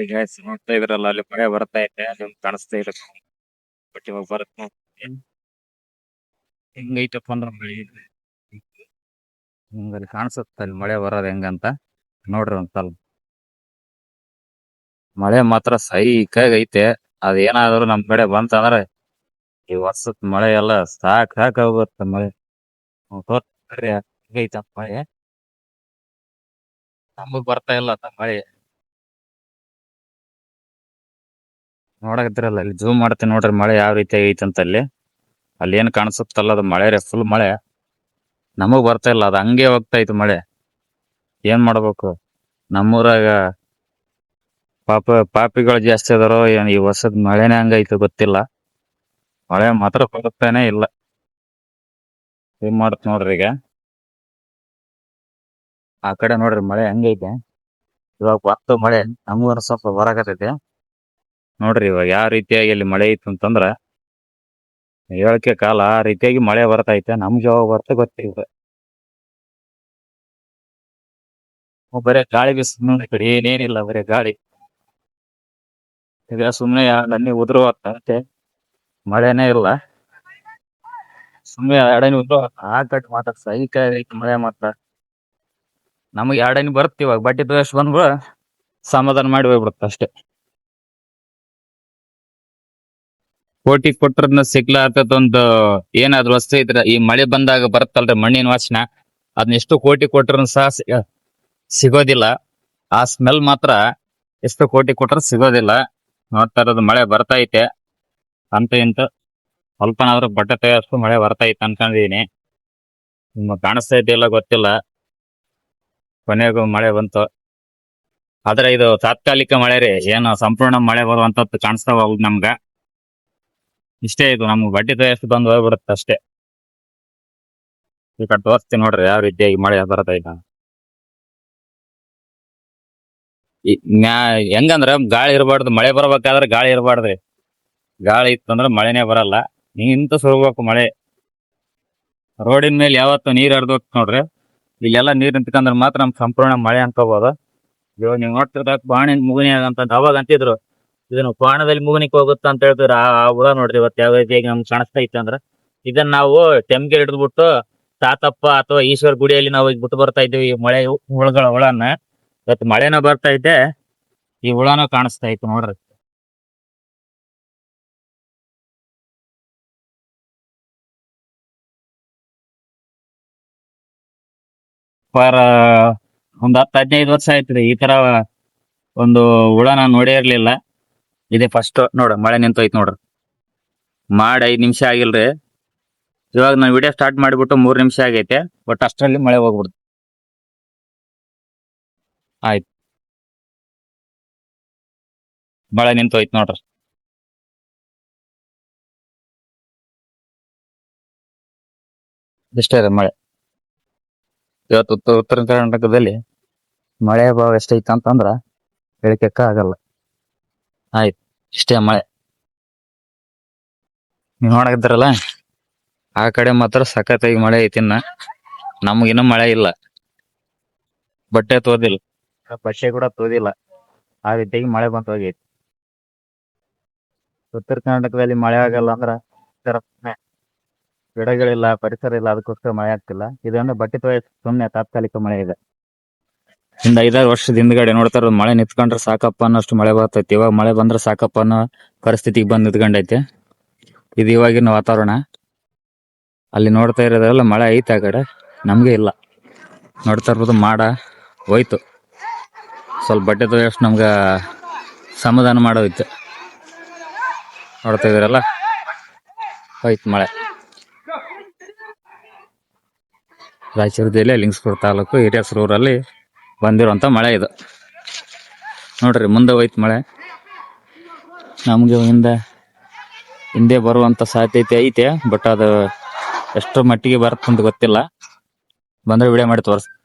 ಈಗ ನೋಡ್ತಾ ಇದ್ರಲ್ಲ ಅಲ್ಲಿ ಮಳೆ ಬರ್ತಾ ಐತೆ ನಿಮ್ ಕಾಣಿಸ್ತಾ ಇಲ್ಲ. ಬಟ್ ಇವಾಗ ಬರುತ್ತೆ ಹೆಂಗೈತಪ್ಪ ಅಂದ್ರ ಮಳಿ ಅಲ್ಲಿ ಕಾಣಿಸುತ್ತೆ ಅಲ್ಲಿ ಮಳೆ ಬರೋದ್ ಹೆಂಗಂತ ನೋಡ್ರಿ ಒಂದ್ಸಲ. ಮಳೆ ಮಾತ್ರ ಸೈಕಾಗ್ ಐತೆ. ಅದೇನಾದ್ರು ನಮ್ ಕಡೆ ಬಂತಂದ್ರೆ ಈ ವರ್ಷದ ಮಳೆ ಎಲ್ಲ ಸಾಕ್ ಹೋಗುತ್ತೆ ಮಳೆ. ಬರ್ರಿ ಹೆಂಗೈತಂತ ಮಳೆ ನಮಗ್ ಬರ್ತಾ ಇಲ್ಲ ಅಂತ ಮಳೆ. ನೋಡಕತ್ತಿರಲ್ಲ ಇಲ್ಲಿ ಜೂಮ್ ಮಾಡ್ತೀನಿ ನೋಡ್ರಿ ಮಳೆ ಯಾವ ರೀತಿ ಐತಂತ ಅಲ್ಲಿ ಏನ್ ಕಾಣಿಸುತ್ತಲ್ಲ ಅದು ಮಳೆ ರೀ, ಫುಲ್ ಮಳೆ. ನಮಗ್ ಬರ್ತಾ ಇಲ್ಲ, ಅದು ಹಂಗೆ ಹೋಗ್ತಾ ಐತಿ ಮಳೆ. ಏನ್ ಮಾಡ್ಬೇಕು ನಮ್ಮೂರಾಗ? ಪಾಪಿಗಳು ಜಾಸ್ತಿ ಅದಾರೋ ಏನ್ ಈ ವರ್ಷದ ಮಳೆನೇ ಹಂಗೈತೆ ಗೊತ್ತಿಲ್ಲ. ಮಳೆ ಮಾತ್ರ ಬರ್ತಾನೆ ಇಲ್ಲ. ಏನ್ ಮಾಡತ್ ನೋಡ್ರಿ ಈಗ ಆ ಕಡೆ ನೋಡ್ರಿ ಮಳೆ ಹಂಗೈತೆ. ಇವಾಗ ಬಂತು ಮಳೆ, ನಮಗೂ ಸ್ವಲ್ಪ ಬರಾಕತೈತೆ. ನೋಡ್ರಿ ಇವಾಗ ಯಾವ ರೀತಿಯಾಗಿ ಅಲ್ಲಿ ಮಳೆ ಐತಿ ಅಂತಂದ್ರ ಹೇಳಕ್ಕೆ ಕಾಲ ಆ ರೀತಿಯಾಗಿ ಮಳೆ ಬರ್ತೈತೆ. ನಮ್ಗೆ ಯಾವಾಗ ಬರ್ತ ಗೊತ್ತಿಲ್ಲ. ಬರೇ ಗಾಳಿ ಬೀಸ ಕಡೆ ಏನೇನಿಲ್ಲ, ಬರೇ ಗಾಳಿ. ಈಗ ಸುಮ್ನೆ ನನ್ನಿ ಉದುರು ಅಷ್ಟೇ, ಮಳೆನೇ ಇಲ್ಲ. ಸುಮ್ನೆ ಎರಡನೇ ಉದುರು ಆ ಕಟ್ ಮಾತ್ರ ಸೈಕ ಐತಿ ಮಳೆ ಮಾತ್ರ. ನಮಗ್ ಎರಡನೇ ಬರುತ್ತೆ ಇವಾಗ ಬಡ್ಡಿ ದೋಷ ಬಂದ್ಬಿಡ ಸಮಾಧಾನ ಮಾಡಿ ಹೋಗ್ಬಿಡುತ್ತೆ ಅಷ್ಟೇ. ಕೋಟಿ ಕೊಟ್ರದ್ನ ಸಿಗ್ಲಾರ್ದದೊಂದು ಏನಾದ್ರು ವಸ್ತು ಇದ್ರ ಈ ಮಳೆ ಬಂದಾಗ ಬರುತ್ತಲ್ರಿ ಮಣ್ಣಿನ ವಾಸನ, ಅದನ್ನ ಎಷ್ಟು ಕೋಟಿ ಕೊಟ್ರು ಸಹ ಸಿಗೋದಿಲ್ಲ. ಆ ಸ್ಮೆಲ್ ಮಾತ್ರ ಎಷ್ಟು ಕೋಟಿ ಕೊಟ್ರು ಸಿಗೋದಿಲ್ಲ. ನೋಡ್ತಾ ಇರೋದು ಮಳೆ ಬರ್ತಾ ಐತೆ ಅಂತ ಇಂತ ಸ್ವಲ್ಪನಾದ್ರೂ ಬಟ್ಟೆ ತಯಾರಿಸು ಮಳೆ ಬರ್ತಾ ಐತೆ ಅನ್ಕೊಂಡಿದೀನಿ. ನಿಮ್ಗೆ ಕಾಣಿಸ್ತಾ ಇದೆಯಲ್ಲ ಗೊತ್ತಿಲ್ಲ. ಕೊನೆಗೂ ಮಳೆ ಬಂತು. ಆದ್ರೆ ಇದು ತಾತ್ಕಾಲಿಕ ಮಳೆ ರೀ, ಏನು ಸಂಪೂರ್ಣ ಮಳೆ ಬರುವಂತದ್ದು ಕಾಣಿಸ್ತಾವ ನಮ್ಗ. ಇಷ್ಟೇ, ಇದು ನಮ್ಗೆ ಬಡ್ಡಿ ತಯಾರಿಸಿ ಬಂದು ಹೋಗ್ಬಿಡುತ್ತೆ ಅಷ್ಟೇ. ಈ ಕಡೆ ತೋರಿಸ್ತೀನಿ ನೋಡ್ರಿ ಯಾವ ರೀತಿಯಾಗಿ ಮಳೆ ಬರ್ತಾ ಇಲ್ಲ. ಹೆಂಗಂದ್ರ ಗಾಳಿ ಇರಬಾರ್ದು, ಮಳೆ ಬರ್ಬೇಕಾದ್ರೆ ಗಾಳಿ ಇರಬಾರ್ದ್ರಿ. ಗಾಳಿ ಇತ್ತಂದ್ರ ಮಳೆನೇ ಬರಲ್ಲ. ನಿಂತು ಸುರ್ಬೇಕು ಮಳೆ. ರೋಡಿನ ಮೇಲೆ ಯಾವತ್ತು ನೀರ್ ಹರಿದೋಗ್ ನೋಡ್ರಿ, ಇಲ್ಲೆಲ್ಲ ನೀರ್ ನಿಂತ್ಕಂದ್ರ ಮಾತ್ರ ನಮ್ ಸಂಪೂರ್ಣ ಮಳೆ ಅನ್ಕೋಬಹುದು. ಇವಾಗ ನೀವ್ ನೋಡ್ತಿರ್ದಾಗ ಬಾಣಿನ ಮುಗನಿ ಆಗಂತ ಅವಾಗ ಅಂತಿದ್ರು, ಇದನ್ನು ಬಾಣದಲ್ಲಿ ಮುಗನಿಕ್ ಹೋಗುತ್ತ ಅಂತ ಹೇಳ್ತಿದ್ರು. ಆ ಹುಳ ನೋಡ್ರಿ ಇವತ್ತು ಯಾವ ರೀತಿಯಾಗಿ ನಮ್ಗೆ ಕಾಣಿಸ್ತಾ ಇತ್ತು ಅಂದ್ರ, ಇದನ್ನ ನಾವು ಟೆಮ್ಗೆ ಹಿಡಿದ್ಬಿಟ್ಟು ತಾತಪ್ಪ ಅಥವಾ ಈಶ್ವರ ಗುಡಿಯಲ್ಲಿ ನಾವು ಈಗ ಬಿಟ್ಟು ಬರ್ತಾ ಇದ್ದೀವಿ ಈ ಮಳೆ ಹುಳನ. ಇವತ್ತು ಮಳೆನ ಬರ್ತಾ ಐತೆ, ಈ ಹುಳನೂ ಕಾಣಿಸ್ತಾ ಇತ್ತು ನೋಡ್ರಿ. ಫಾರ್ ಒಂದ್ 10-15 ವರ್ಷ ಆಯ್ತ್ರಿ ಈ ತರ ಒಂದು ಹುಳ ನಾನ್ ನೋಡೇ ಇರ್ಲಿಲ್ಲ. ಇದೇ ಫಸ್ಟ್ ನೋಡ್ರಿ ಮಳೆ ನಿಂತೋಯ್ತು ನೋಡ್ರಿ. ಮಾಡಿ 5 ನಿಮಿಷ ಆಗಿಲ್ರಿ, ಇವಾಗ ನಾನು ವಿಡಿಯೋ ಸ್ಟಾರ್ಟ್ ಮಾಡಿಬಿಟ್ಟು 3 ನಿಮಿಷ ಆಗೈತೆ. ಬಟ್ ಅಷ್ಟರಲ್ಲಿ ಮಳೆ ಹೋಗ್ಬಿಡ್ತು. ಆಯ್ತು, ಮಳೆ ನಿಂತೋಯ್ತು ನೋಡ್ರಿ. ಇಷ್ಟೇ ರೀ ಮಳೆ. ಇವತ್ತು ಉತ್ತರ ಕರ್ನಾಟಕದಲ್ಲಿ ಮಳೆ ಭಾವ ಎಷ್ಟೈತೆ ಅಂತಂದ್ರ ಹೇಳಿಕೆಕ್ಕ ಆಗಲ್ಲ. ಆಯ್ತು, ಇಷ್ಟೇ ಮಳೆ. ನೀವ್ ನೋಡಕತ್ತಿರಲ್ಲ ಆ ಕಡೆ ಮಾತ್ರ ಸಖತ್ತಾಗಿ ಮಳೆ ಐತಿ. ನಮ್ಗಿನ್ನೂ ಮಳೆ ಇಲ್ಲ. ಬಟ್ಟೆ ಕೂಡ ತೋದಿಲ್ಲ, ಆ ರೀತಿಯಾಗಿ ಮಳೆ ಬಂತು ಹೋಗೈತಿ. ಉತ್ತರ ಕರ್ನಾಟಕದಲ್ಲಿ ಮಳೆ ಆಗಲ್ಲ ಅಂದ್ರ ಗಿಡಗಳಿಲ್ಲ, ಪರಿಸರ ಇಲ್ಲ, ಅದಕ್ಕೋಸ್ಕರ ಮಳೆ ಆಗ್ತಿಲ್ಲ. ಇದೊಂದು ಬಟ್ಟೆ ಸುಮ್ಮನೆ ತಾತ್ಕಾಲಿಕ ಮಳೆ ಇದೆ. ಇಂದ 5-6 ವರ್ಷದ ಹಿಂದ್ಗಡೆ ನೋಡ್ತಾ ಇರೋದು ಮಳೆ ನಿಂತ್ಕೊಂಡ್ರೆ ಸಾಕಪ್ಪ ಅನ್ನೋಷ್ಟು ಮಳೆ ಬರ್ತೈತಿ. ಇವಾಗ ಮಳೆ ಬಂದ್ರೆ ಸಾಕಪ್ಪ ಅನ್ನೋ ಪರಿಸ್ಥಿತಿಗೆ ಬಂದ್ ನಿಂತ್ಕೊಂಡೈತೆ. ಇದು ಇವಾಗಿನ ವಾತಾವರಣ. ಅಲ್ಲಿ ನೋಡ್ತಾ ಇರೋದ್ರೆಲ್ಲ ಮಳೆ ಐತೆ, ಆ ಕಡೆ ನಮ್ಗೆ ಇಲ್ಲ. ನೋಡ್ತಾ ಇರ್ಬೋದು ಮಾಡ ಹೋಯ್ತು. ಸ್ವಲ್ಪ ಬಟ್ಟೆ ತೊಳೆಯಷ್ಟು ನಮ್ಗ ಸಮಾಧಾನ ಮಾಡೋಯ್ತು. ನೋಡ್ತಾ ಇದ್ದೀರಲ್ಲ ಹೋಯ್ತು ಮಳೆ. ರಾಯಚೂರು ಜಿಲ್ಲೆ ಲಿಂಗಸ್ಪುರ ತಾಲೂಕು ಹಿರಿಯಸೂರು ಊರಲ್ಲಿ ಬಂದಿರುವಂತ ಮಳೆ ಇದು. ನೋಡ್ರಿ ಮುಂದೆ ಹೋಯ್ತು ಮಳೆ. ನಮ್ಗೆ ಹಿಂದೆ ಬರುವಂತ ಸಾಧ್ಯತೆ ಐತೆ. ಬಟ್ ಅದು ಎಷ್ಟು ಮಟ್ಟಿಗೆ ಬರುತ್ತಂತ ಗೊತ್ತಿಲ್ಲ. ಬಂದ್ರೆ ವಿಡಿಯೋ ಮಾಡಿ ತೋರಿಸ್ತೀನಿ.